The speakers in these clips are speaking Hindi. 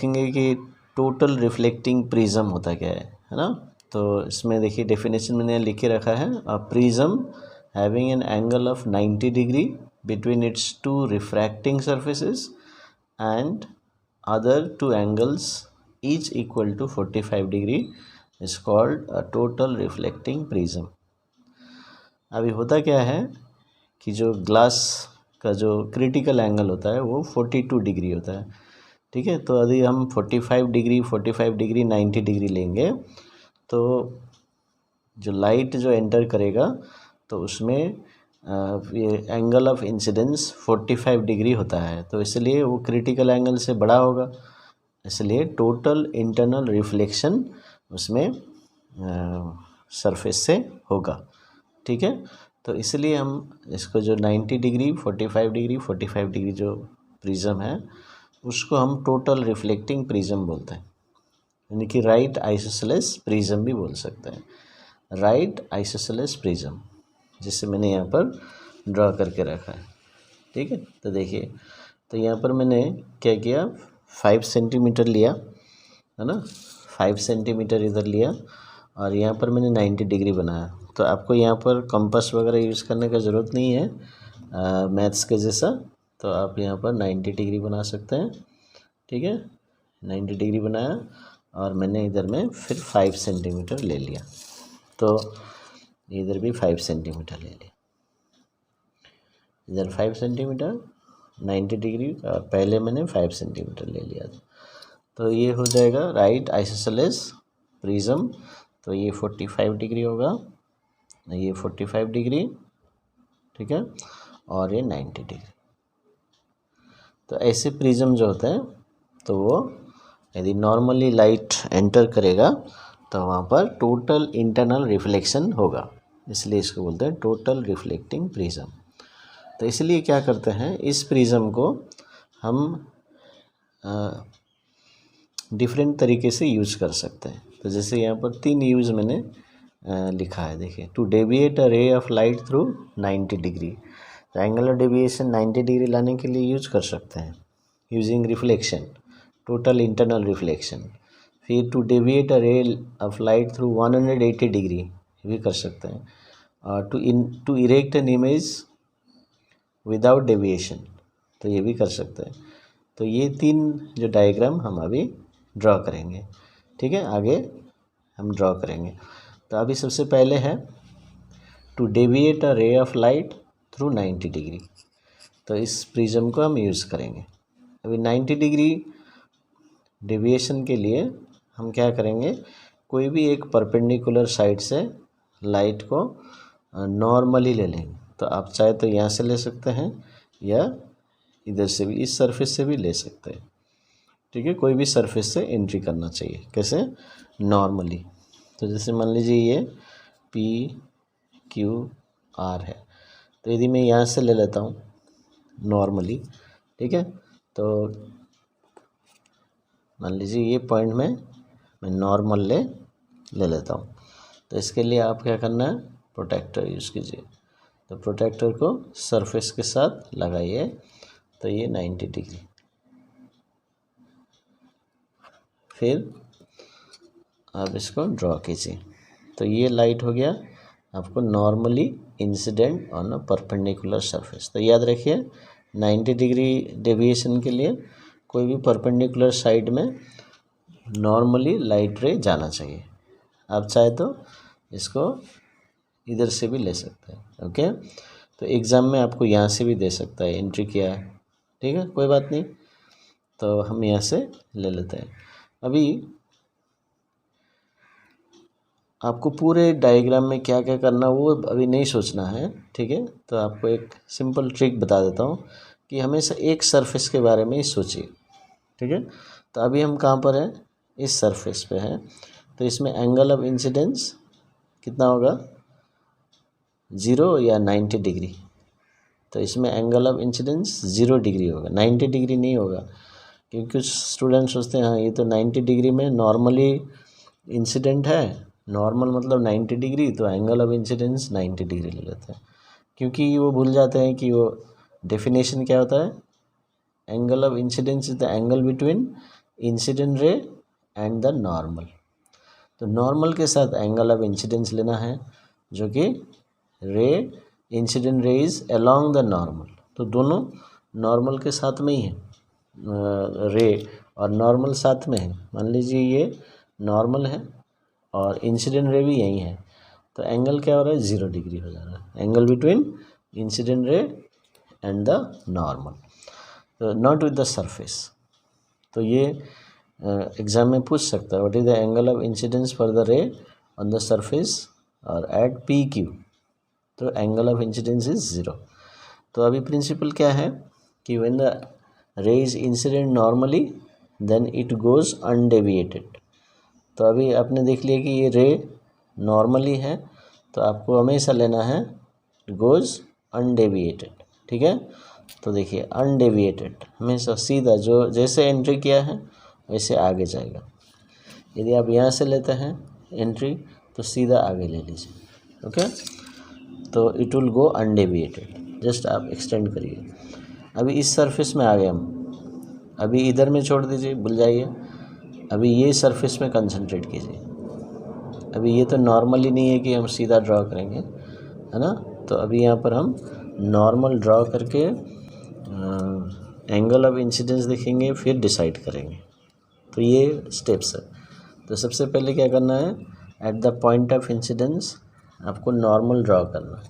देखेंगे कि टोटल रिफ्लेक्टिंग प्रिज्म होता क्या है ना। तो इसमें देखिए डेफिनेशन मैंने लिख के रखा है, a prism having an angle of 90 degree between its two refracting surfaces and other two angles each equal to 45 degree is called a total reflecting prism. अभी होता क्या है कि जो ग्लास का जो क्रिटिकल एंगल होता है वो 42 डिग्री होता है, ठीक है। तो यदि हम 45 डिग्री 90 डिग्री लेंगे तो जो लाइट जो एंटर करेगा तो उसमें ये एंगल ऑफ इंसिडेंस 45 डिग्री होता है, तो इसलिए वो क्रिटिकल एंगल से बड़ा होगा, इसलिए टोटल इंटरनल रिफ्लेक्शन उसमें सरफेस से होगा, ठीक है। तो इसलिए हम इसको जो 90 डिग्री 45 डिग्री जो प्रिज्म है उसको हम टोटल रिफ्लेक्टिंग प्रिज्म बोलते हैं, यानी कि राइट आइसोसेलेस प्रिज्म भी बोल सकते हैं, राइट आइसोसेलेस प्रिज्म, जिसे मैंने यहाँ पर ड्रा करके रखा है, ठीक है। तो देखिए, तो यहाँ पर मैंने क्या किया, 5 सेंटीमीटर लिया है ना, 5 सेंटीमीटर इधर लिया और यहाँ पर मैंने 90 डिग्री बनाया। तो आपको यहाँ पर कंपास वगैरह यूज़ करने का ज़रूरत नहीं है मैथ्स के जैसा, तो आप यहाँ पर 90 डिग्री बना सकते हैं, ठीक है। 90 डिग्री बनाया और मैंने इधर में फिर 5 सेंटीमीटर ले लिया, तो इधर भी 5 सेंटीमीटर ले लिया, इधर 5 सेंटीमीटर 90 डिग्री और पहले मैंने 5 सेंटीमीटर ले लिया था, तो ये हो जाएगा राइट आइसोसेलेस प्रिज्म। तो ये 45 डिग्री होगा, ये 45 डिग्री, ठीक है, और ये 90 डिग्री। तो ऐसे प्रिज्म जो होते हैं तो वो यदि नॉर्मली लाइट एंटर करेगा तो वहाँ पर टोटल इंटरनल रिफ्लेक्शन होगा, इसलिए इसको बोलते हैं टोटल रिफ्लेक्टिंग प्रिज्म। तो इसलिए क्या करते हैं, इस प्रिज्म को हम डिफरेंट तरीके से यूज कर सकते हैं। तो जैसे यहाँ पर 3 यूज़ मैंने लिखा है, देखिए, to deviate a ray of light through 90 degree, तो एंगुलर डेविएशन 90 डिग्री लाने के लिए यूज कर सकते हैं using reflection, total internal reflection. फिर to deviate a ray of light through 180 degree भी कर सकते हैं, और to erect an image without deviation, तो ये भी कर सकते हैं। तो ये 3 जो डायग्राम हम अभी ड्रॉ करेंगे, ठीक है, आगे हम ड्रॉ करेंगे। तो अभी सबसे पहले है to deviate a ray of light through 90 degree, तो इस प्रिज्म को हम यूज़ करेंगे। अभी 90 डिग्री डेविएशन के लिए हम क्या करेंगे, कोई भी एक परपेंडिकुलर साइड से लाइट को नॉर्मली ले लेंगे। तो आप चाहे तो यहाँ से ले सकते हैं या इधर से भी, इस सरफेस से भी ले सकते हैं, ठीक है। कोई भी सरफेस से एंट्री करना चाहिए, कैसे, नॉर्मली। तो जैसे मान लीजिए ये PQR है, तो यदि मैं यहाँ से ले लेता हूँ नॉर्मली, ठीक है, तो मान लीजिए ये पॉइंट में मैं नॉर्मल ले लेता हूँ। तो इसके लिए आप क्या करना है, प्रोटेक्टर यूज़ कीजिए। तो प्रोटेक्टर को सरफेस के साथ लगाइए, तो ये 90 डिग्री, फिर आप इसको ड्रॉ कीजिए। तो ये लाइट हो गया आपको normally incident on a perpendicular surface. तो याद रखिए 90 डिग्री डेविएशन के लिए कोई भी परपेंडिकुलर साइड में नॉर्मली लाइट रे जाना चाहिए। आप चाहे तो इसको इधर से भी ले सकते हैं, ओके। तो एग्ज़ाम में आपको यहाँ से भी दे सकता है, एंट्री किया है, ठीक है, कोई बात नहीं। तो हम यहाँ से ले लेते हैं। अभी आपको पूरे डायग्राम में क्या क्या करना वो अभी नहीं सोचना है, ठीक है। तो आपको एक सिंपल ट्रिक बता देता हूँ कि हमेशा एक सरफेस के बारे में ही सोचिए, ठीक है। तो अभी हम कहाँ पर हैं, इस सरफेस पे हैं, तो इसमें एंगल ऑफ इंसिडेंस कितना होगा, 0 या 90 डिग्री। तो इसमें एंगल ऑफ इंसिडेंस 0 डिग्री होगा, 90 डिग्री नहीं होगा, क्योंकि कुछ स्टूडेंट सोचते हैं हाँ ये तो 90 डिग्री में नॉर्मली इंसिडेंट है, नॉर्मल मतलब 90 डिग्री, तो एंगल ऑफ इंसिडेंस 90 डिग्री ले लेते हैं, क्योंकि वो भूल जाते हैं कि वो डेफिनेशन क्या होता है, angle of incidence is the angle between incident ray and the normal. तो नॉर्मल के साथ एंगल ऑफ इंसिडेंस लेना है, जो कि ray incident ray is along the normal. तो दोनों नॉर्मल के साथ में ही है, रे और नॉर्मल साथ में है। मान लीजिए ये नॉर्मल है और इंसिडेंट रे भी यही है, तो एंगल क्या हो रहा है, 0 डिग्री हो जा रहा है, angle between incident ray and the normal, तो नॉट विद द सरफेस। तो ये एग्जाम में पूछ सकता है, what is the angle of incidence for the ray on the surface और एट पी क्यू। तो एंगल ऑफ इंसिडेंस इज 0। तो अभी प्रिंसिपल क्या है कि when the ray is incident normally then it goes undeviated. तो अभी आपने देख लिया कि ये रे नॉर्मली है, तो आपको हमेशा लेना है गोज अनडेविएटेड, ठीक है। तो देखिए अनडेविएटेड हमेशा सीधा, जो जैसे एंट्री किया है वैसे आगे जाएगा। यदि आप यहाँ से लेते हैं एंट्री तो सीधा आगे ले लीजिए, ओके। तो it will go undeviated, just आप एक्सटेंड करिए। अभी इस सरफेस में आ गए हम, अभी इधर में छोड़ दीजिए, भूल जाइए। अभी ये सरफेस में कंसंट्रेट कीजिए। अभी ये तो नॉर्मल ही नहीं है कि हम सीधा ड्रॉ करेंगे, है ना। तो अभी यहाँ पर हम नॉर्मल ड्रॉ करके एंगल ऑफ इंसिडेंस देखेंगे, फिर डिसाइड करेंगे। तो ये स्टेप्स है। तो सबसे पहले क्या करना है, at the point of incidence आपको नॉर्मल ड्रॉ करना है।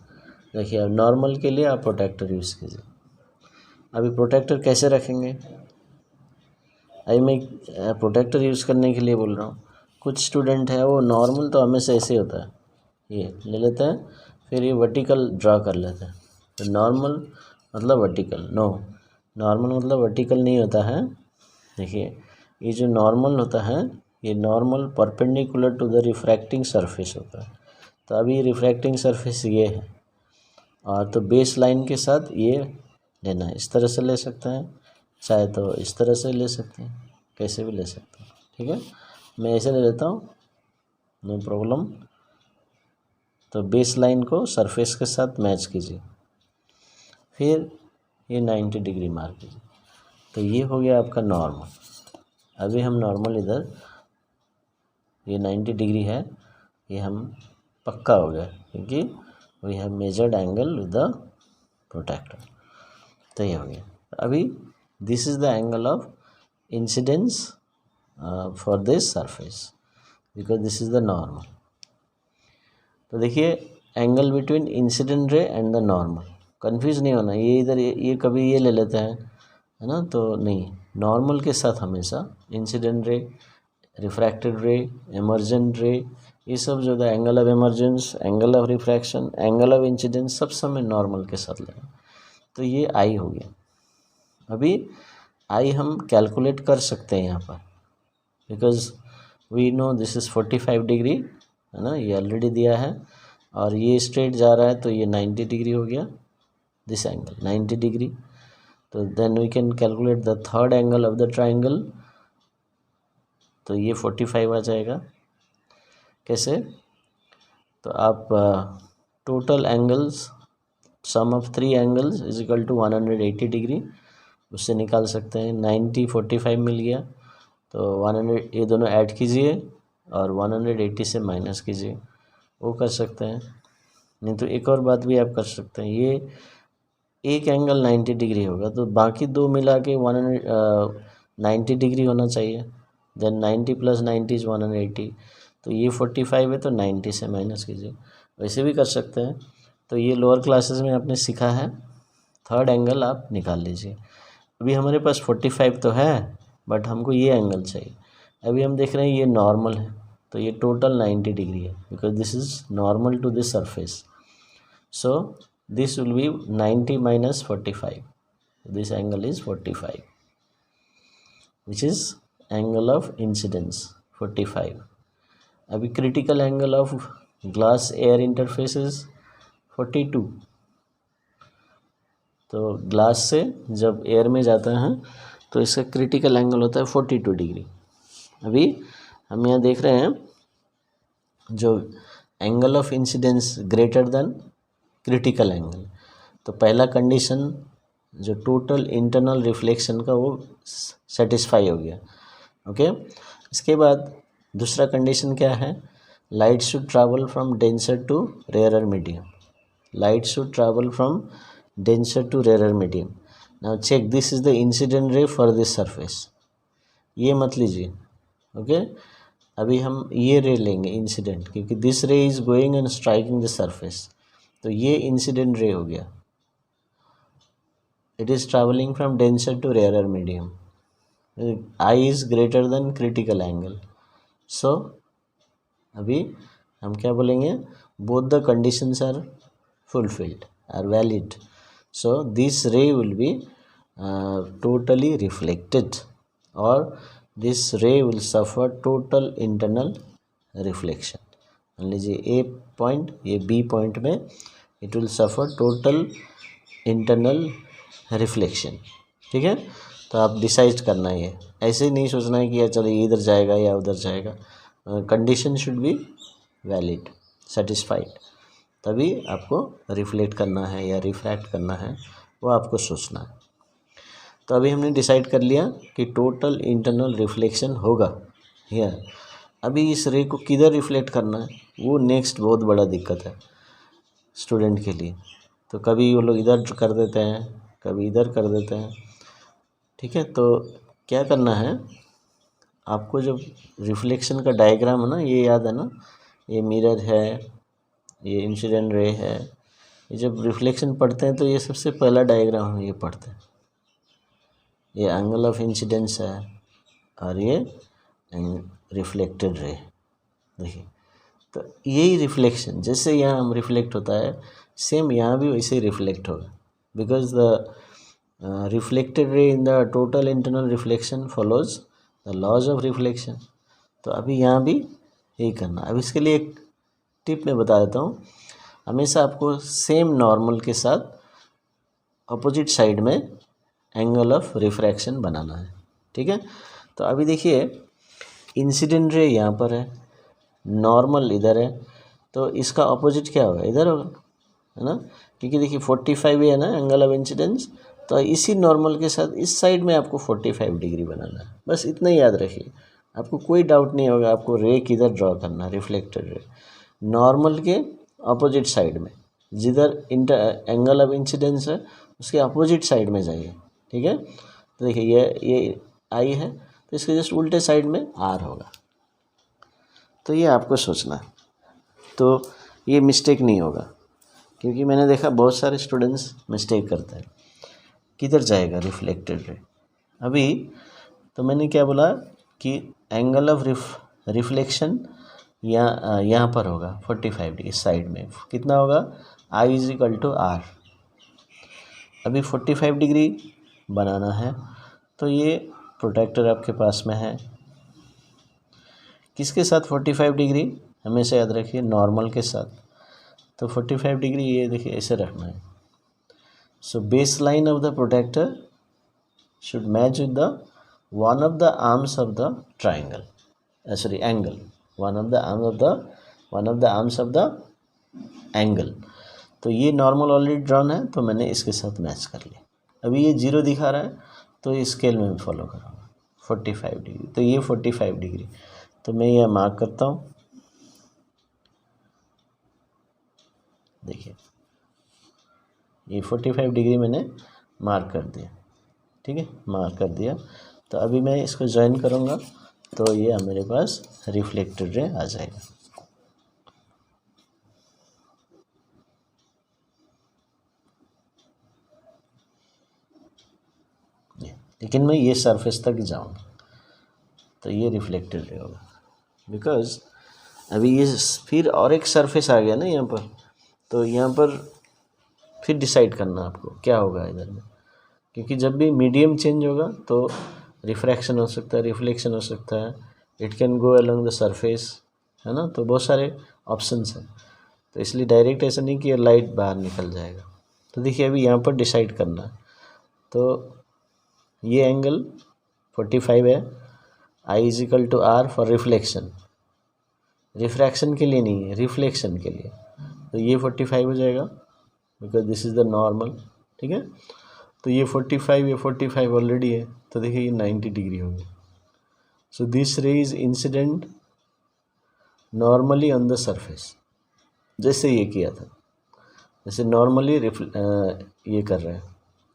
देखिए नॉर्मल के लिए आप प्रोटेक्टर यूज़ कीजिए। अभी प्रोटेक्टर कैसे रखेंगे, अभी मैं प्रोटेक्टर यूज़ करने के लिए बोल रहा हूँ। कुछ स्टूडेंट है वो नॉर्मल तो हमेशा ऐसे ही होता है, ये ले लेते हैं, फिर ये वर्टिकल ड्रा कर लेते हैं। तो नॉर्मल मतलब वर्टिकल, नो, नॉर्मल मतलब वर्टिकल नहीं होता है। देखिए ये जो नॉर्मल होता है, ये normal perpendicular to the refracting surface होता है। तो अभी रिफ्रैक्टिंग सरफेस ये है, और तो बेस लाइन के साथ ये लेना है। इस तरह से ले सकते हैं, चाहे तो इस तरह से ले सकते हैं, कैसे भी ले सकते हैं, ठीक है। मैं ऐसे ले लेता हूँ, नो प्रॉब्लम। तो बेस लाइन को सरफेस के साथ मैच कीजिए, फिर ये 90 डिग्री मार कीजिए। तो ये हो गया आपका नॉर्मल। अभी हम नॉर्मल इधर ये 90 डिग्री है, ये हम पक्का हो गया, क्योंकि we have measured angle with the protractor. तो ये हो गया। अभी this is the angle of incidence for this surface, because this is the normal. तो देखिए angle between incident ray and the normal, confuse नहीं होना। ये इधर ये कभी ये ले लेते हैं, है ना, तो नहीं, नॉर्मल के साथ हमेशा इंसिडेंट रे, रिफ्रैक्टेड रे, एमर्जेंट रे, ये सब जो है angle of emergence, angle of refraction, angle of incidence, सब समय नॉर्मल के साथ लें। तो ये आई हो गया। अभी आई हम कैलकुलेट कर सकते हैं यहाँ पर, because we know this is 45 degree, है ना, ये ऑलरेडी दिया है, और ये स्ट्रेट जा रहा है, तो ये 90 डिग्री हो गया, दिस एंगल 90 डिग्री। तो then we can calculate the third angle of the triangle. तो ये 45 आ जाएगा। कैसे, तो आप total angles, sum of 3 angles is equal to 180 degree, उससे निकाल सकते हैं। 90 45 मिल गया, तो 100 ये दोनों ऐड कीजिए और 180 से माइनस कीजिए, वो कर सकते हैं। नहीं तो एक और बात भी आप कर सकते हैं, ये एक एंगल 90 डिग्री होगा, तो बाकी दो मिला के 190 डिग्री होना चाहिए। Then 90 + 90 is 180। तो ये 45 है, तो 90 से माइनस कीजिए, वैसे भी कर सकते हैं। तो ये लोअर क्लासेस में आपने सीखा है। थर्ड एंगल आप निकाल लीजिए। अभी हमारे पास 45 तो है, बट हमको ये एंगल चाहिए। अभी हम देख रहे हैं ये नॉर्मल है, तो ये टोटल 90 डिग्री है, because this is normal to this surface. So this will be 90 minus 45. This angle is 45, which is angle of incidence 45. अभी critical angle of glass air interface is 42. तो ग्लास से जब एयर में जाता है तो इसका क्रिटिकल एंगल होता है 42 डिग्री। अभी हम यहाँ देख रहे हैं जो angle of incidence greater than critical angle, तो पहला कंडीशन जो टोटल इंटरनल रिफ्लेक्शन का वो सेटिस्फाई हो गया। ओके। इसके बाद दूसरा कंडीशन क्या है, light should travel from denser to rarer medium, light should travel from denser to rarer medium. Now check this is the incident ray for this surface, ये मत लीजिए, ओके। अभी हम ये रे लेंगे इंसिडेंट, क्योंकि this ray is going and striking the surface, तो ये इंसिडेंट रे हो गया। It is travelling from denser to rarer medium, i is greater than critical angle, so अभी हम क्या बोलेंगे, both the conditions are fulfilled, are valid, so this ray will be totally reflected or this ray will suffer total internal reflection। मान लीजिए ए पॉइंट, ये बी पॉइंट में it will suffer total internal reflection, ठीक है। तो आप डिसाइड करना है, ये ऐसे ही नहीं सोचना है कि यार चलो ये इधर जाएगा या उधर जाएगा, condition should be valid, satisfied, तभी आपको रिफ्लेक्ट करना है या रिफ्रैक्ट करना है, वो आपको सोचना है। तो अभी हमने डिसाइड कर लिया कि टोटल इंटरनल रिफ्लेक्शन होगा हियर। अभी इस रे को किधर रिफ्लेक्ट करना है, वो नेक्स्ट बहुत बड़ा दिक्कत है स्टूडेंट के लिए। तो कभी वो लोग इधर कर देते हैं, कभी इधर कर देते हैं, ठीक है। तो क्या करना है आपको, जब रिफ्लेक्शन का डायग्राम है ना, ये याद है ना, ये मिरर है, ये इंसिडेंट रे है, ये जब रिफ्लेक्शन पढ़ते हैं तो ये सबसे पहला डायग्राम हम ये पढ़ते हैं, ये एंगल ऑफ इंसिडेंस है और ये रिफ्लेक्टेड रे। देखिए, तो यही रिफ्लेक्शन जैसे यहाँ हम रिफ्लेक्ट होता है, सेम यहाँ भी वैसे ही रिफ्लेक्ट होगा, because the reflected ray in the total internal reflection follows the laws of reflection. तो अभी यहाँ भी यही करना। अब इसके लिए एक टिप मैं बता देता हूँ, हमेशा आपको सेम नॉर्मल के साथ अपोजिट साइड में एंगल ऑफ रिफ्रैक्शन बनाना है, ठीक है। तो अभी देखिए इंसिडेंट रे यहाँ पर है, नॉर्मल इधर है, तो इसका अपोजिट क्या होगा, इधर होगा, है ना, क्योंकि देखिए 45 है ना एंगल ऑफ इंसिडेंस, तो इसी नॉर्मल के साथ इस साइड में आपको 45 डिग्री बनाना है, बस इतना ही याद रखिए, आपको कोई डाउट नहीं होगा आपको रे किधर ड्रॉ करना है, रिफ्लेक्टेड रे नॉर्मल के अपोजिट साइड में, जिधर एंगल ऑफ इंसिडेंस है उसके अपोजिट साइड में जाइए, ठीक है। तो देखिए ये आई है, तो इसके जस्ट उल्टे साइड में आर होगा, तो ये आपको सोचना है, तो ये मिस्टेक नहीं होगा, क्योंकि मैंने देखा बहुत सारे स्टूडेंट्स मिस्टेक करते हैं, किधर जाएगा रिफ्लेक्टेड रे। अभी तो मैंने क्या बोला कि एंगल ऑफ रिफ्लेक्शन यहाँ पर होगा 45 डिग्री, इस साइड में कितना होगा, आई इज इक्वल टू आर। अभी 45 डिग्री बनाना है, तो ये प्रोटेक्टर आपके पास में है, किसके साथ 45 डिग्री, हमेशा याद रखिए नॉर्मल के साथ। तो 45 डिग्री ये देखिए ऐसे रखना है, so base line of the protractor should match with the one of the arms of the triangle, sorry angle, one of the arms of the angle. तो ये नॉर्मल ऑलरेडी ड्रॉन है, तो मैंने इसके साथ मैच कर लिया। अभी ये 0 दिखा रहा है, तो ये स्केल में फॉलो करूँगा 45 डिग्री, तो ये 45 डिग्री, तो मैं यह मार्क करता हूँ। देखिए ये 45 डिग्री मैंने मार्क कर दिया, ठीक है, मार्क कर दिया। तो अभी मैं इसको ज्वाइन करूँगा, तो ये मेरे पास रिफ्लेक्टेड रे आ जाएगा। लेकिन मैं ये सरफेस तक जाऊँगा, तो ये रिफ्लेक्टेड रे होगा, बिकॉज अभी ये फिर और एक सरफेस आ गया ना यहाँ पर, तो यहाँ पर फिर डिसाइड करना आपको क्या होगा इधर में, क्योंकि जब भी मीडियम चेंज होगा तो रिफ्रैक्शन हो सकता है, रिफ्लेक्शन हो सकता है, it can go along the surface, है ना, तो बहुत सारे ऑप्शंस हैं। तो इसलिए डायरेक्ट ऐसा नहीं कि लाइट बाहर निकल जाएगा। तो देखिए अभी यहाँ पर डिसाइड करना है, तो ये एंगल 45 है, i is equal to r for reflection, refraction के लिए नहीं है, रिफ्लेक्शन के लिए, तो ये 45 हो जाएगा, because this is the normal, ठीक है। तो ये 45 ऑलरेडी है, तो देखिए ये 90 डिग्री होगी, सो this ray is incident normally on the surface, जैसे ये किया था, जैसे नॉर्मली ये कर रहा है,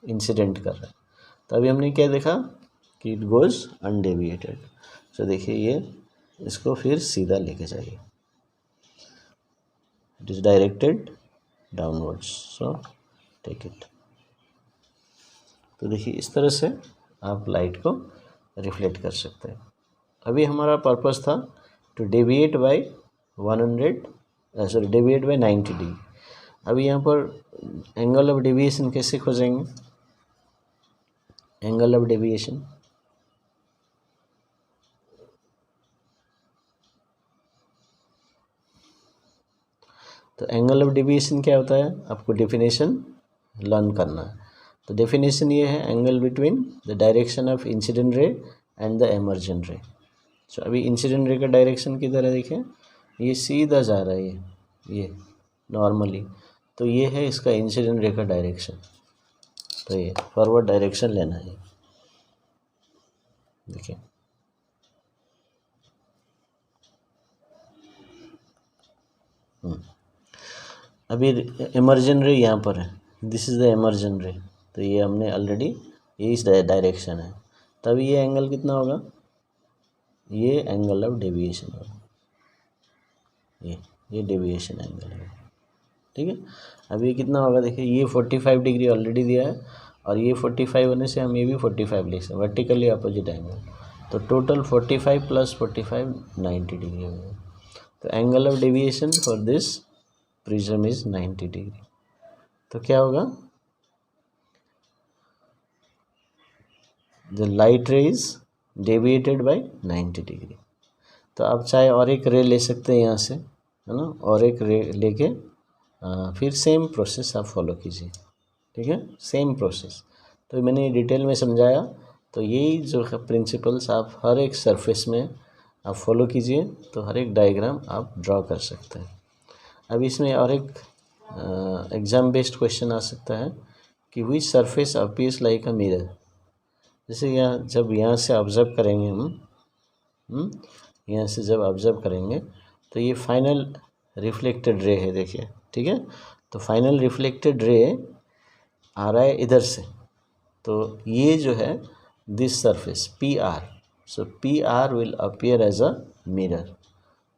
इंसिडेंट कर रहा है। तो अभी हमने क्या देखा कि इट गोज़ अनडेविएटेड। सो देखिए ये इसको फिर सीधा लेके जाइए, it is directed downwards, so take it. तो देखिए इस तरह से आप लाइट को रिफ्लेक्ट कर सकते हैं। अभी हमारा पर्पस था टू डेविएट बाय 90 डिग्री। अभी यहाँ पर एंगल ऑफ डेविएशन कैसे खोजेंगे? एंगल ऑफ डेविएशन तो एंगल ऑफ डेविएशन क्या होता है, आपको डेफिनेशन लर्न करना है। तो डेफिनेशन ये है, angle between the direction of incident ray and the emergent रे। तो अभी इंसिडेंट रे का डायरेक्शन किधर है, देखिए ये सीधा जा रहा है, ये नॉर्मली, तो ये है इसका इंसिडेंट रे का डायरेक्शन। तो ये फॉरवर्ड डायरेक्शन लेना है, देखिए अभी इमर्जन रे यहाँ पर है, दिस इज़ द इमर्जन रे, तो ये हमने ऑलरेडी, ये इस डायरेक्शन है, तब ये एंगल कितना होगा, ये एंगल ऑफ डेविएशन होगा, ये डेविएशन एंगल है, ठीक है। अब ये कितना होगा, देखिए ये 45 डिग्री ऑलरेडी दिया है, और ये 45 होने से हम ये भी 45 लिख सकते हैं, वर्टिकली अपोजिट एंगल, तो टोटल 45 + 45 90 डिग्री होगा। तो angle of deviation for this prism is 90 degree. तो क्या होगा, the light ray is deviated by 90 degree. तो आप चाहे और एक रे ले सकते हैं यहाँ से, है ना, और एक रे लेके फिर सेम प्रोसेस आप फॉलो कीजिए, ठीक है, सेम प्रोसेस। तो मैंने डिटेल में समझाया, तो यही जो प्रिंसिपल्स आप हर एक सरफेस में आप फॉलो कीजिए, तो हर एक डायग्राम आप ड्रॉ कर सकते हैं। अब इसमें और एक एग्ज़ाम बेस्ड क्वेश्चन आ सकता है कि which surface appears like a mirror. जैसे यहाँ जब यहाँ से ऑब्ज़र्व करेंगे हम, यहाँ से जब ऑब्ज़र्व करेंगे तो ये फाइनल रिफ्लेक्टेड रे है, देखिए, ठीक है। तो फाइनल रिफ्लेक्टेड रे आ रहा है इधर से, तो ये जो है this surface PR, so PR will appear as a mirror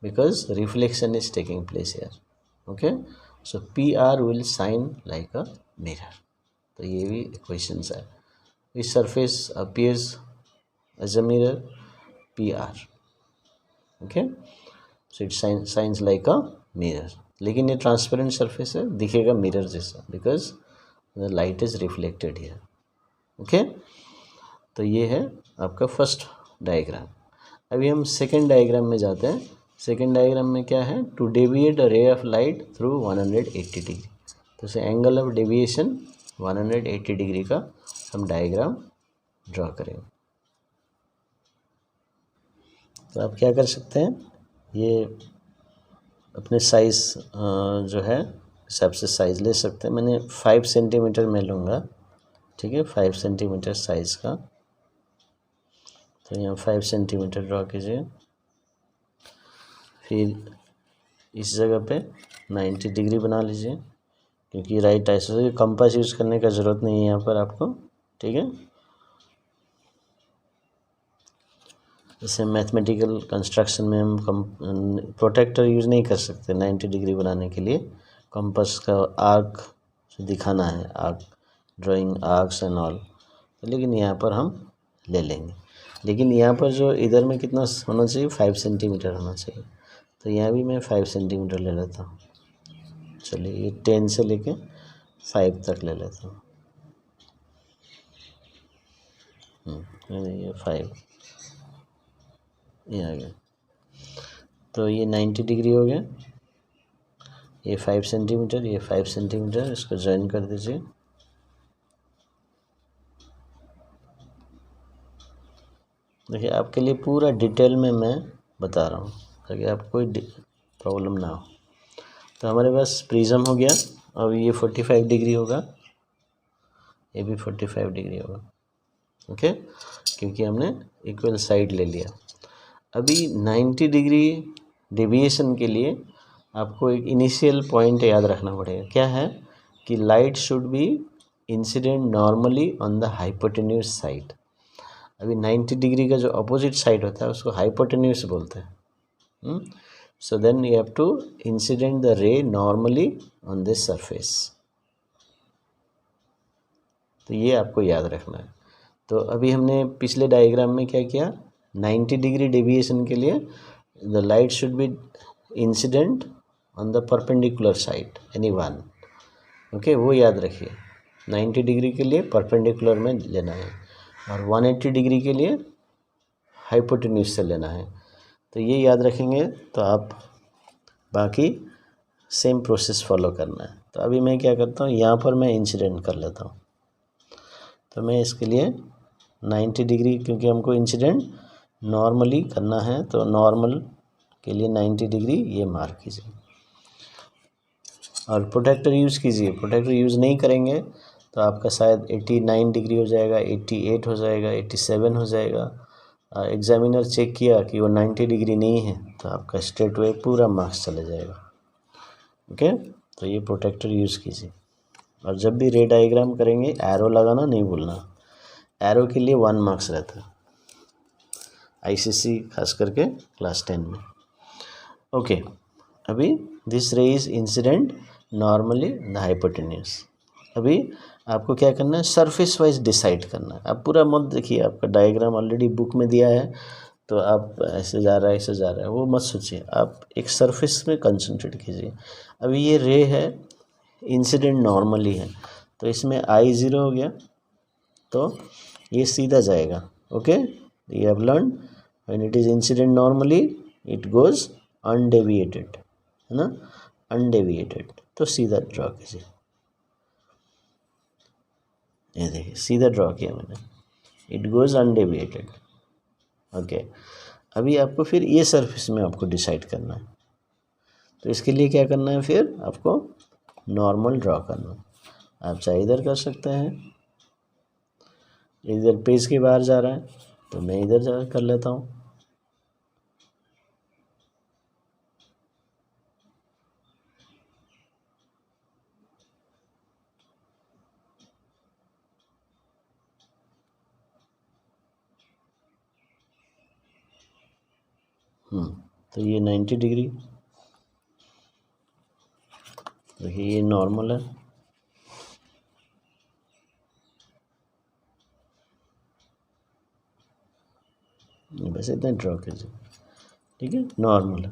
because reflection is taking place here, okay, so PR will shine like a mirror। तो ये भी क्वेश्चंस है, which surface appears as a mirror, PR, okay, so it shines like a mirror, लेकिन ये ट्रांसपेरेंट सरफेस है, दिखेगा मिरर जैसा, because the light is reflected here, okay। तो ये है आपका फर्स्ट डायग्राम। अभी हम सेकेंड डायग्राम में जाते हैं। सेकेंड डायग्राम में क्या है, to deviate a ray of light through 180 degree. तो से एंगल ऑफ डेविएशन 180 डिग्री का हम डायग्राम ड्रॉ करेंगे। तो आप क्या कर सकते हैं, ये अपने साइज़ जो है हिसाब से साइज़ ले सकते हैं। मैंने 5 सेंटीमीटर में लूँगा, ठीक है, 5 सेंटीमीटर साइज़ का। तो यहाँ 5 सेंटीमीटर ड्रॉ कीजिए, फिर इस जगह पे 90 डिग्री बना लीजिए, क्योंकि राइट आइसो कंपास यूज़ करने का ज़रूरत नहीं है यहाँ पर आपको, ठीक है। जैसे मैथमेटिकल कंस्ट्रक्शन में हम प्रोटेक्टर यूज़ नहीं कर सकते 90 डिग्री बनाने के लिए, कंपास का आर्क दिखाना है, arc drawing arcs and all, लेकिन यहाँ पर हम ले लेंगे। लेकिन यहाँ पर जो इधर में कितना होना चाहिए, 5 सेंटीमीटर होना चाहिए, तो यहाँ भी मैं 5 सेंटीमीटर ले लेता हूँ। चलिए ये 10 से लेके 5 तक ले लेता हूँ, ये 5 ये आ गया। तो ये 90 डिग्री हो गया, ये 5 सेंटीमीटर, ये 5 सेंटीमीटर, इसको ज्वाइन कर दीजिए। देखिए आपके लिए पूरा डिटेल में मैं बता रहा हूँ ताकि आपको कोई प्रॉब्लम ना हो। तो हमारे पास प्रिज्म हो गया। अब ये 45 डिग्री होगा, ये भी 45 डिग्री होगा, ओके, क्योंकि हमने इक्वल साइड ले लिया। अभी 90 डिग्री डेविएशन के लिए आपको एक इनिशियल पॉइंट याद रखना पड़ेगा। क्या है कि light should be incident normally on the hypotenuse side. अभी 90 डिग्री का जो अपोजिट साइड होता है उसको हाइपोटेन्यूज बोलते हैं। So then you have to incident the ray normally on this surface. तो ये आपको याद रखना है। तो अभी हमने पिछले डायग्राम में क्या किया, 90 डिग्री डेविएशन के लिए the light should be incident on the perpendicular side any one. Okay, वो याद रखिए। 90 डिग्री के लिए परपेंडिकुलर में लेना है और 180 डिग्री के लिए हाइपोटेन्यूज से लेना है। तो ये याद रखेंगे तो आप बाकी सेम प्रोसेस फॉलो करना है। तो अभी मैं क्या करता हूँ, यहाँ पर मैं इंसिडेंट कर लेता हूँ। तो मैं इसके लिए 90 डिग्री, क्योंकि हमको इंसिडेंट नॉर्मली करना है तो नॉर्मल के लिए 90 डिग्री ये मार्क कीजिए और प्रोटेक्टर यूज़ कीजिए। प्रोटेक्टर यूज़ नहीं करेंगे तो आपका शायद 89 डिग्री हो जाएगा, 88 हो जाएगा, 87 हो जाएगा। एग्जामिनर चेक किया कि वो 90 डिग्री नहीं है तो आपका स्ट्रेट वे पूरा मार्क्स चला जाएगा। ओके, तो ये प्रोटेक्टर यूज़ कीजिए। और जब भी रे डायग्राम करेंगे एरो लगाना नहीं भूलना। एरो के लिए 1 मार्क्स रहता है आईसीसी खास करके क्लास 10 में। ओके, अभी this ray is incident normally the hypotenuse. अभी आपको क्या करना है, सरफेस वाइज डिसाइड करना है। आप पूरा मत देखिए, आपका डायग्राम ऑलरेडी बुक में दिया है तो आप ऐसे जा रहा है ऐसे जा रहा है वो मत सोचिए, आप एक सरफेस में कंसंट्रेट कीजिए। अभी ये रे है इंसिडेंट नॉर्मली है तो इसमें I0 हो गया तो ये सीधा जाएगा। Okay, you have learn when it is incident normally it goes undeviated, है ना, अनडेविएटेड। तो सीधा ड्रॉ कीजिए। ये देखिए सीधा ड्रॉ किया मैंने, इट गोज अनडेविएटेड। ओके, अभी आपको फिर ये सरफेस में आपको डिसाइड करना है। तो इसके लिए क्या करना है, फिर आपको नॉर्मल ड्रॉ करना है। आप चाहे इधर कर सकते हैं, इधर पेज के बाहर जा रहा है तो मैं इधर जा कर लेता हूँ। तो ये 90 डिग्री, देखिए ये नॉर्मल है। बस इतना ड्रॉ कीजिए, ठीक है, नॉर्मल है।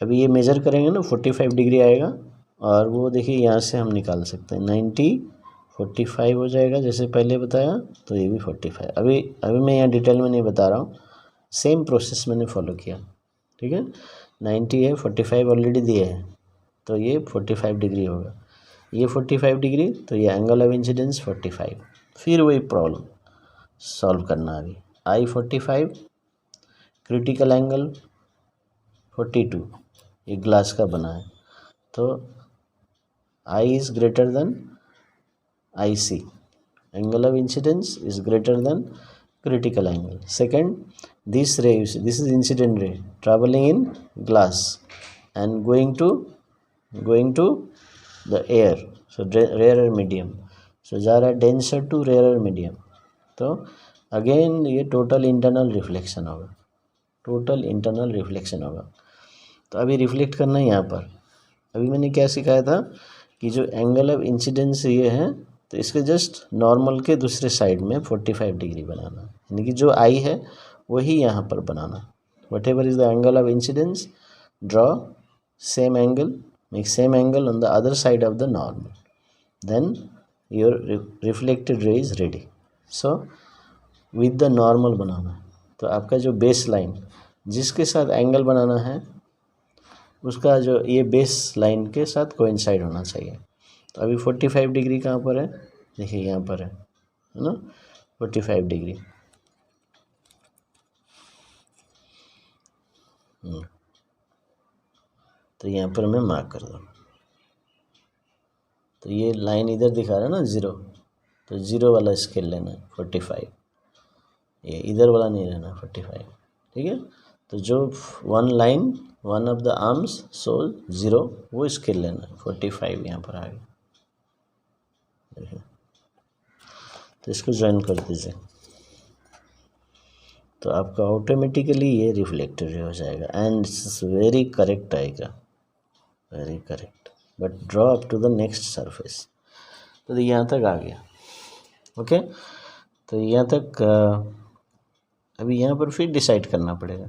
अभी ये मेज़र करेंगे ना 45 डिग्री आएगा और वो देखिए यहाँ से हम निकाल सकते हैं 90 45 हो जाएगा जैसे पहले बताया। तो ये भी 45। अभी मैं यहाँ डिटेल में नहीं बता रहा हूँ, सेम प्रोसेस मैंने फॉलो किया, ठीक है। 90 है, 45 ऑलरेडी दिए हैं तो ये 45 डिग्री होगा। ये 45 डिग्री तो ये एंगल ऑफ इंसिडेंस 45। फिर वही प्रॉब्लम सॉल्व करना। अभी I45 क्रिटिकल एंगल 42, ये ग्लास का बना है तो I is greater than IC, angle of incidence is greater than critical angle. Second, this ray, this is incident ray traveling in glass and going to the air, so rarer medium, so जा रहा है denser to rarer medium। तो अगेन ये टोटल इंटरनल रिफ्लेक्शन होगा, टोटल इंटरनल रिफ्लेक्शन होगा। तो अभी रिफ्लेक्ट करना है यहाँ पर। अभी मैंने क्या सिखाया था कि जो एंगल ऑफ इंसिडेंस ये है तो इसके जस्ट नॉर्मल के दूसरे साइड में 45 डिग्री बनाना, यानी कि जो आई है वही यहाँ पर बनाना। Whatever is the angle of incidence, draw same angle, make same angle on the other side of the normal, then your reflected ray is ready. So with the normal बनाना। तो आपका जो बेस लाइन जिसके साथ एंगल बनाना है उसका जो ये बेस लाइन के साथ कोइंसाइड होना चाहिए। तो अभी 45 डिग्री कहाँ पर है, देखिए यहाँ पर है ना, 45 डिग्री। तो यहाँ पर मैं मार्क कर दूँ तो ये लाइन इधर दिखा रहा है ना 0, तो 0 वाला स्केल लेना है 45, ये इधर वाला नहीं रहना 45, ठीक है। तो जो one line one of the arms so 0 वो स्केल लेना है। 45 यहाँ पर आ गया, देखिए। तो इसको ज्वाइन कर दीजिए, तो आपका ऑटोमेटिकली ये रिफ्लेक्टेड हो जाएगा एंड इट्स वेरी करेक्ट आएगा, very correct. But draw up to the next surface. तो यहाँ तक आ गया, ओके। तो यहाँ तक अभी यहाँ पर फिर डिसाइड करना पड़ेगा,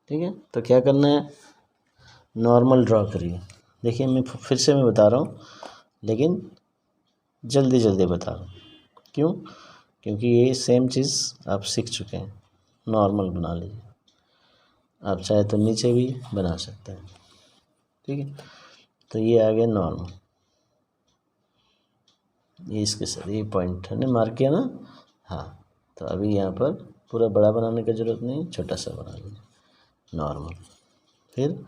ठीक है। तो क्या करना है, नॉर्मल ड्रॉ करिए। देखिए मैं फिर से मैं बता रहा हूँ, लेकिन जल्दी जल्दी बता रहा हूँ। क्यों? क्योंकि ये सेम चीज़ आप सीख चुके हैं। नॉर्मल बना लीजिए, आप चाहे तो नीचे भी बना सकते हैं, ठीक है। तो ये आ गया नॉर्मल, ये इसके साथ ये पॉइंट है ना, मार्क किया ना, हाँ। तो अभी यहाँ पर पूरा बड़ा बनाने की ज़रूरत नहीं, छोटा सा बना लीजिए नॉर्मल। फिर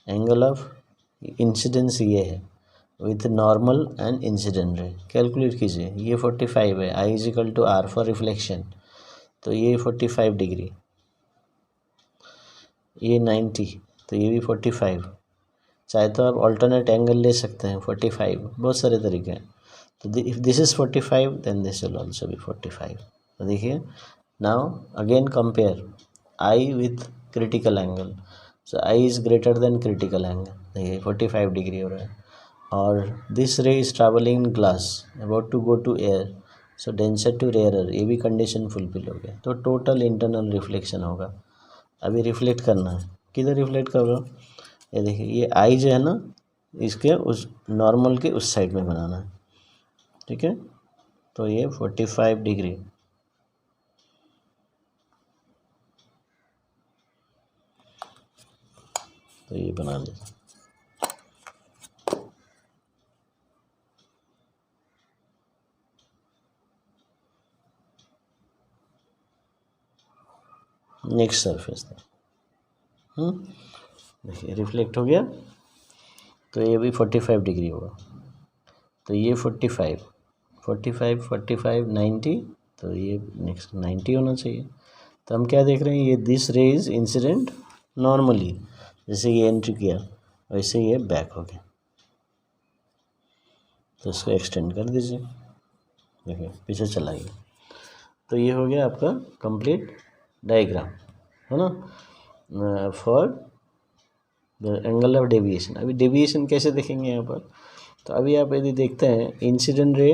एंगल ऑफ इंसिडेंस ये है with normal and incident ray, calculate कीजिए। ये 45 है, i is equal to r for reflection, तो ये 45 डिग्री, ये 90, तो ये भी 45। चाहे तो आप ऑल्टरनेट एंगल ले सकते हैं 45, बहुत सारे तरीके हैं। तो if this is 45 then this will also be 45। तो देखिए now again compare I with critical angle, so I is greater than critical angle, देखिए 45 डिग्री हो रहा है। और this ray is travelling in glass about to go to air, so denser to rarer, ये भी कंडीशन फुलफिल हो गया। तो टोटल इंटरनल रिफ्लेक्शन होगा। अभी रिफ्लेक्ट करना है, किधर रिफ्लेक्ट कर रहा हूँ, ये देखिए ये आई जो है ना, इसके उस नॉर्मल के उस साइड में बनाना है, ठीक है। तो ये 45 डिग्री, तो ये बना लीजिए। नेक्स्ट सरफेस देखिए रिफ्लेक्ट हो गया, तो ये भी 45 डिग्री होगा। तो ये 45 45 45 90, तो ये नेक्स्ट 90 होना चाहिए। तो हम क्या देख रहे हैं, ये this ray is incident normally, जैसे ये एंट्री किया वैसे ये बैक हो गया। तो इसको एक्सटेंड कर दीजिए, देखिए पीछे चला गया। तो ये हो गया आपका कंप्लीट डायग्राम, है ना, for the angle of deviation. अभी डेविएशन कैसे देखेंगे यहाँ पर, तो अभी आप यदि देखते हैं इंसिडेंट रे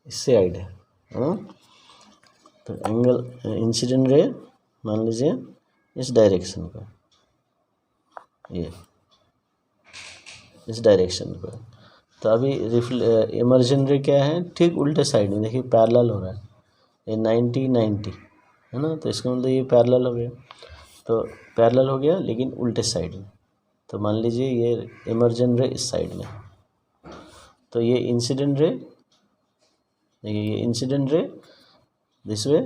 इस साइड है, हाँ। तो एंगल इंसिडेंट रे मान लीजिए इस डायरेक्शन का, ये इस डायरेक्शन का। तो अभी इमर्जन रे क्या है, ठीक उल्टे साइड में, देखिए पैरेलल हो रहा है, ये 90 90 है ना। तो इसका मतलब ये पैरेलल हो गया, तो पैरेलल हो गया लेकिन उल्टे साइड में। तो मान लीजिए ये इमर्जन रे इस साइड में, तो ये इंसिडेंट रे, देखिए ये incident ray this way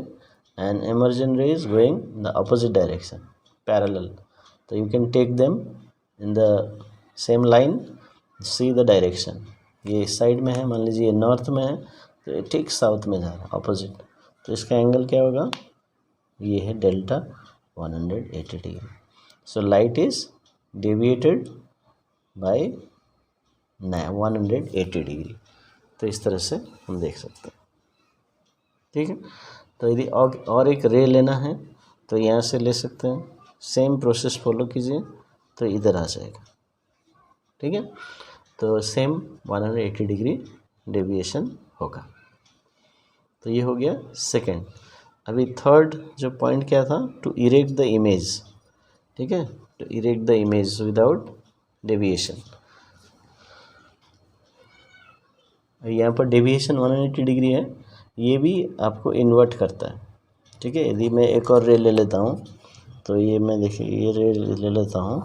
and emergent ray is going the opposite direction parallel. तो you can take them in the same line, see the direction. ये इस साइड में है, मान लीजिए ये नॉर्थ में है, तो ये ठीक साउथ में जा रहा है अपोजिट। तो इसका एंगल क्या होगा, ये है delta 180 degree. So light is deviated by 180 degree. तो इस तरह से हम देख सकते हैं, ठीक है। तो यदि और एक रे लेना है तो यहाँ से ले सकते हैं, सेम प्रोसेस फॉलो कीजिए तो इधर आ जाएगा, ठीक है। तो सेम 180 डिग्री डेविएशन होगा। तो ये हो गया सेकंड। अभी थर्ड जो पॉइंट क्या था, टू इरेक्ट द इमेज, ठीक है, to erect the image without deviation. यहाँ पर डेविएशन 180 डिग्री है, ये भी आपको इन्वर्ट करता है, ठीक है। यदि मैं एक और रे ले लेता हूँ, तो ये मैं देखिए ये रे ले लेता हूँ,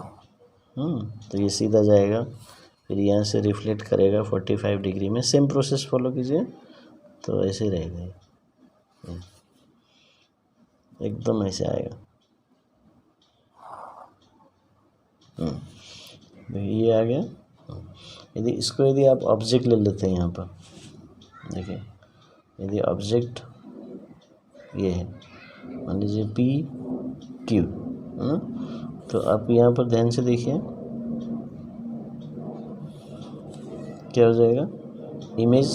तो ये सीधा जाएगा, फिर यहाँ से रिफ्लेक्ट करेगा 45 डिग्री में। सेम प्रोसेस फॉलो कीजिए तो ऐसे ही रहेगा, एकदम ऐसे आएगा। देखिए ये आ गया। यदि इसको यदि आप ऑब्जेक्ट ले लेते हैं यहाँ पर, देखिए यदि ऑब्जेक्ट ये है, मान लीजिए पी क्यू, है ना, तो आप यहाँ पर ध्यान से देखिए क्या हो जाएगा, इमेज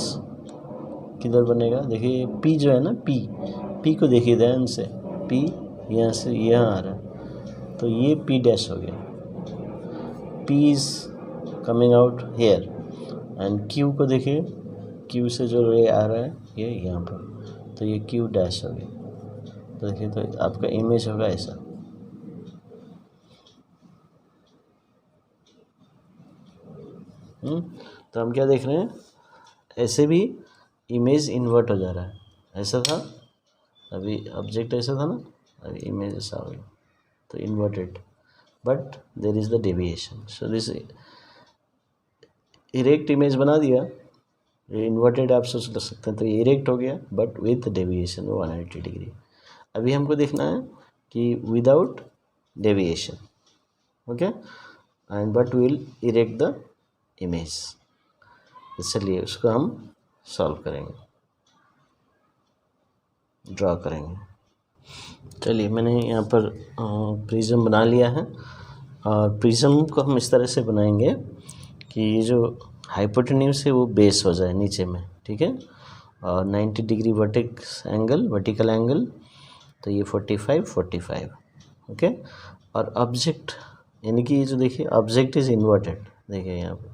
किधर बनेगा, देखिए पी जो है ना, पी को देखिए ध्यान से, पी यहाँ से यहाँ आ रहा है, तो ये पी डैश हो गया, P is coming out here, and Q को देखिए, क्यू से जो रे आ रहा है ये यहाँ पर, तो ये क्यू डैश हो गया। तो देखिए, तो आपका इमेज होगा ऐसा। तो हम क्या देख रहे हैं, ऐसे भी इमेज इन्वर्ट हो जा रहा है, ऐसा था अभी ऑब्जेक्ट ऐसा था ना, अभी इमेज ऐसा हो गया, तो inverted, but there is the deviation. So this erect image बना दिया, ये इन्वर्टेड आप सोच सकते हैं, तो ये इरेक्ट हो गया बट विथ डेविएशन 180 डिग्री। अभी हमको देखना है कि without deviation, okay, and but will erect the image. इसलिए उसको हम सॉल्व करेंगे, ड्रॉ करेंगे। चलिए, मैंने यहाँ पर प्रिज्म बना लिया है, और प्रिज्म को हम इस तरह से बनाएंगे कि ये जो हाइपोटेन्यूज है वो बेस हो जाए नीचे में, ठीक है, और 90 डिग्री वर्टिकल एंगल, तो ये 45, ओके। और ऑब्जेक्ट यानी कि ये जो देखिए ऑब्जेक्ट इज़ इन्वर्टेड, देखिए यहाँ पर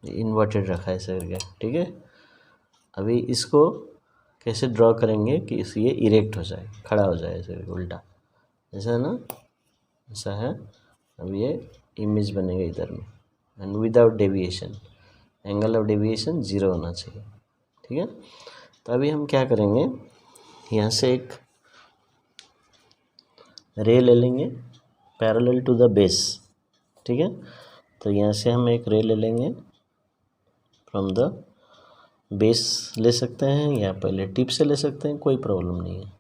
इन्वर्टेड रखा है ऐसे करके, ठीक है। अभी इसको कैसे ड्रॉ करेंगे कि ये इरेक्ट हो जाए, खड़ा हो जाए ऐसे उल्टा, ऐसा है ना, ऐसा है। अब ये इमेज बनेगा इधर में, and without deviation, angle of deviation 0 होना चाहिए, ठीक है। तो अभी हम क्या करेंगे, यहाँ से एक रे ले लेंगे पैरेलल टू द बेस, ठीक है। तो यहाँ से हम एक रे ले लेंगे फ्रॉम द बेस, ले सकते हैं या पहले टिप से ले सकते हैं, कोई प्रॉब्लम नहीं है।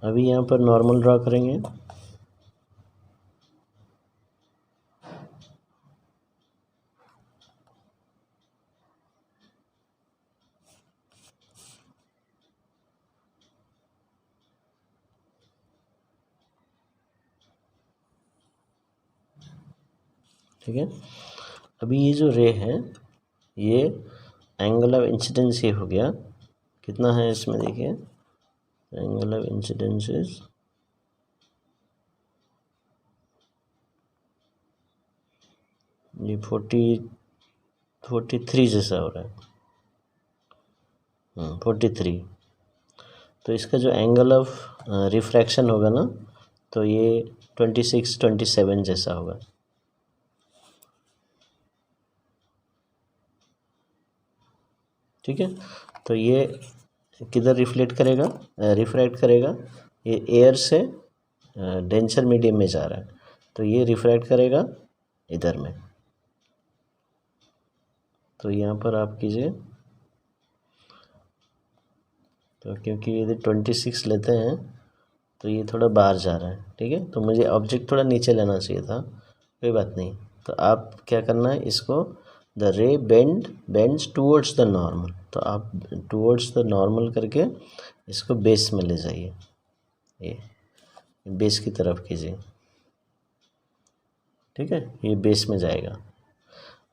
अभी यहाँ पर नॉर्मल ड्रॉ करेंगे, ठीक है। अभी ये जो रे है, ये एंगल ऑफ इंसिडेंस ये हो गया, कितना है इसमें देखिए, एंगल ऑफ इंसिडेंस इज ये 43 जैसा हो रहा है, 43। तो इसका जो एंगल ऑफ रिफ्रैक्शन होगा ना, तो ये 27 जैसा होगा, ठीक है। तो ये किधर रिफ्लेक्ट करेगा, रिफ्रैक्ट करेगा, ये एयर से डेंसर मीडियम में जा रहा है, तो ये रिफ्रैक्ट करेगा इधर में। तो यहाँ पर आप कीजिए, तो क्योंकि यदि 26 लेते हैं तो ये थोड़ा बाहर जा रहा है, ठीक है, तो मुझे ऑब्जेक्ट थोड़ा नीचे लेना चाहिए था, कोई बात नहीं। तो आप क्या करना है, इसको द रे बेंड्स टूवर्ड्स द नॉर्मल, तो आप टूवर्ड्स द नॉर्मल करके इसको बेस में ले जाइए, ये बेस की तरफ कीजिए, ठीक है, ये बेस में जाएगा।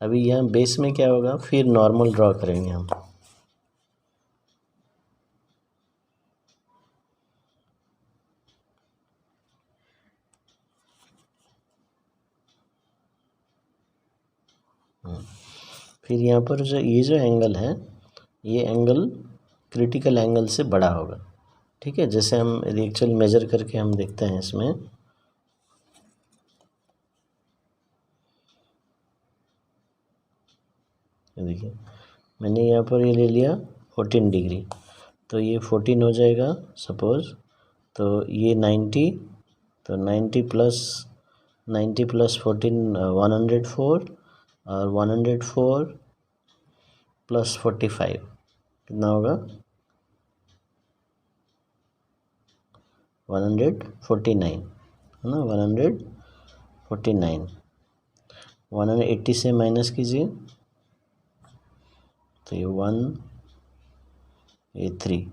अभी यहाँ बेस में क्या होगा, फिर नॉर्मल ड्रॉ करेंगे हम, फिर यहाँ पर जो ये जो एंगल है, ये एंगल क्रिटिकल एंगल से बड़ा होगा, ठीक है। जैसे हम एक्चुअल मेजर करके हम देखते हैं इसमें, देखिए मैंने यहाँ पर ये ले लिया 14 डिग्री, तो ये 14 हो जाएगा सपोज़, तो ये 90, तो 90 प्लस 14 104, और 104 प्लस 45 कितना होगा, 149 है ना, 49, 180 से माइनस कीजिए तो ये 1, ये 3,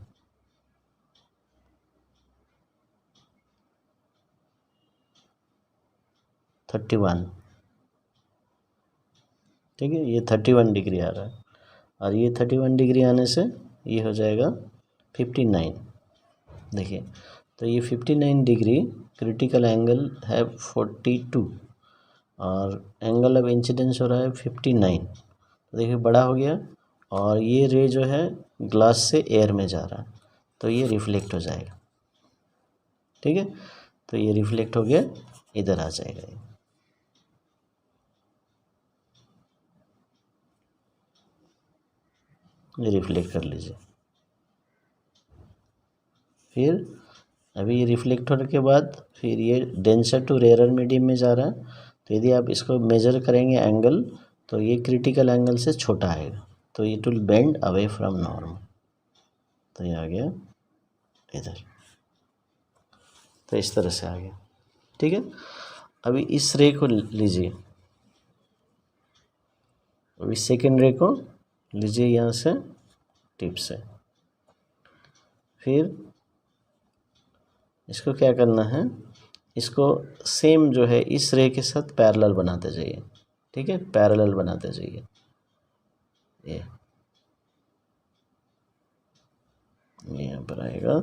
31, ठीक है, ये 31 डिग्री आ रहा है और ये 31 डिग्री आने से ये हो जाएगा 59। देखिए तो ये 59 डिग्री क्रिटिकल एंगल है 42 और एंगल ऑफ इंसिडेंस हो रहा है 59। तो देखिए बड़ा हो गया और ये रे जो है ग्लास से एयर में जा रहा है तो ये रिफ्लेक्ट हो जाएगा, ठीक है। तो ये रिफ्लेक्ट हो गया, इधर आ जाएगा ये रिफ्लेक्ट कर लीजिए। फिर अभी ये रिफ्लेक्ट होने के बाद फिर ये डेंसर टू रेयर मीडियम में जा रहा है तो यदि आप इसको मेजर करेंगे एंगल तो ये क्रिटिकल एंगल से छोटा आएगा तो it will bend away from norm. तो ये आ गया इधर, तो इस तरह से आ गया, ठीक है। अभी इस रे को लीजिए, अभी सेकेंड रे को लीजिए यहाँ से टिप से, फिर इसको क्या करना है, इसको सेम जो है इस रे के साथ पैरेलल बनाते जाइए, ठीक है, पैरेलल बनाते जाइए। ये यहाँ पर आएगा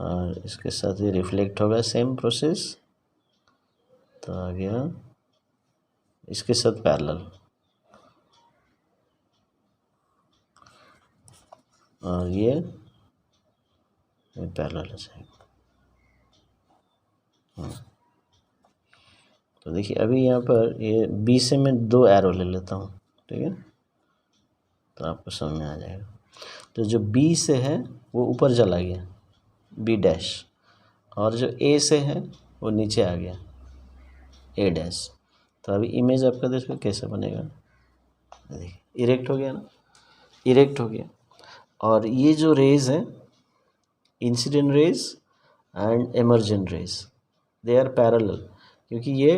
और इसके साथ ही रिफ्लेक्ट होगा, सेम प्रोसेस। तो आ गया इसके साथ पैरेलल और ये पैरेलल हो जाएगा। तो देखिए अभी यहाँ पर ये बी से मैं 2 एरो ले लेता हूँ, ठीक है, तो आपको समझ में आ जाएगा। तो जो बी से है वो ऊपर चला गया बी डैश और जो ए से है वो नीचे आ गया ए डैश। तो अभी इमेज आपका देखो कैसे बनेगा, देखिए इरेक्ट हो गया ना, इरेक्ट हो गया। और ये जो रेज है incident rays and emergent rays they are parallel, क्योंकि ये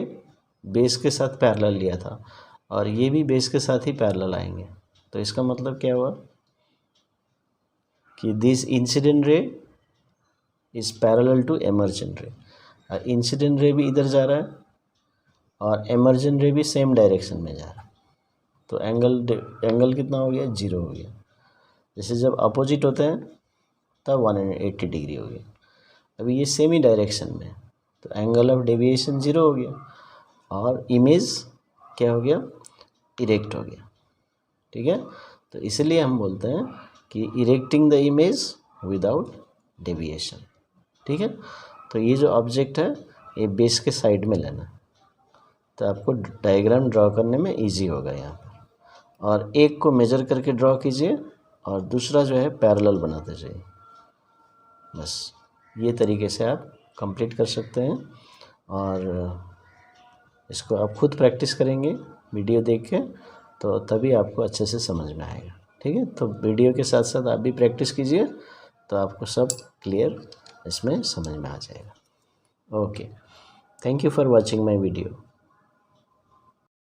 बेस के साथ पैरेलल लिया था और ये भी बेस के साथ ही पैरेलल आएंगे। तो इसका मतलब क्या हुआ कि this incident ray is parallel to emergent ray, और इंसिडेंट रे भी इधर जा रहा है और एमर्जेंट रे भी सेम डायरेक्शन में जा रहा है। तो एंगल कितना हो गया, 0 हो गया। जैसे जब अपोजिट होते हैं तब 180 डिग्री हो गया। अभी ये सेम ही डायरेक्शन में तो एंगल ऑफ डेविएशन 0 हो गया और इमेज क्या हो गया, इरेक्ट हो गया, ठीक है। तो इसलिए हम बोलते हैं कि erecting the image without deviation, ठीक है। तो ये जो ऑब्जेक्ट है ये बेस के साइड में लेना, तो आपको डायग्राम ड्रॉ करने में इजी होगा यहाँ पर। और एक को मेजर करके ड्रॉ कीजिए और दूसरा जो है पैरेलल बनाते जाइए। बस ये तरीके से आप कंप्लीट कर सकते हैं और इसको आप खुद प्रैक्टिस करेंगे वीडियो देख के तो तभी आपको अच्छे से समझ में आएगा, ठीक है। तो वीडियो के साथ साथ आप भी प्रैक्टिस कीजिए तो आपको सब क्लियर इसमें समझ में आ जाएगा। Okay, thank you for watching my video.